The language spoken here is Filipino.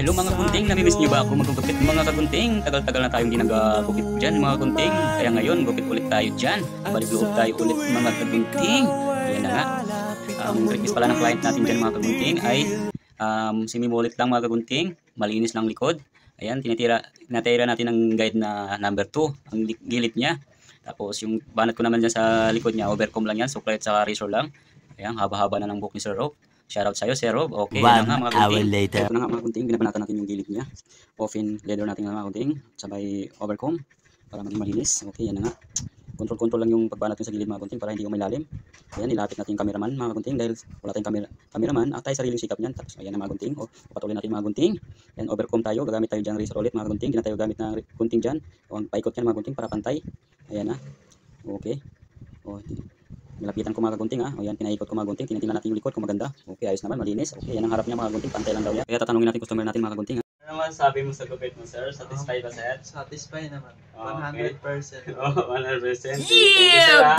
Hello mga gunting, namimiss niyo ba ako magugupit mga kagunting? Tagal-tagal na tayong hindi nag-gupit dyan mga gunting. Kaya ngayon, gupit ulit tayo dyan. Balik loob tayo ulit mga kagunting. Ayan na nga. Request pala ng client natin dyan mga kagunting ay semi-mullet lang mga kagunting. Malinis lang likod. Ayan, tinatira natin ng guide na number 2, ang gilid niya. Tapos yung banat ko naman dyan sa likod niya, overcomb lang yan, suklet sa razor lang. Ayan, haba-haba na ng buhok ni Sir Rob. Shoutout sa'yo, Sir Rob. Okay, yan na nga mga gunting. Ito na nga mga gunting, binabanatan natin yung gilid niya. Open leather natin nga mga gunting, sabay overcomb para maging malinis. Okay, yan na nga. Control lang yung pagbanat yung sa gilid mga gunting para hindi umilalim. Ayan, ilapit natin yung cameraman mga gunting dahil wala tayong cameraman at tayo sariling sikap niyan. Tapos ayan na mga gunting. O, patuloy natin mga gunting. Ayan, overcomb tayo. Gagamit tayo dyan razor ulit mga gunting. Hindi na tayo gamit ng gunting dyan. O, ang paikot yan mga gunting para pantay. Ayan na. Okay. O, nilapitan ko mga kagunting ha. O yan, pinaikot ko mga gunting. Tinitingnan natin yung likod kung maganda. Okay, ayos naman, malinis. Okay, yan ang harap niya mga gunting. Pantay lang daw yan. Kaya tatanungin natin customer natin mga kagunting ha. Ano naman sabi mo sa gupit mo, sir? Satisfied ba, sir? Satisfied naman. Okay. 100%. Oh, 100%. Yeah!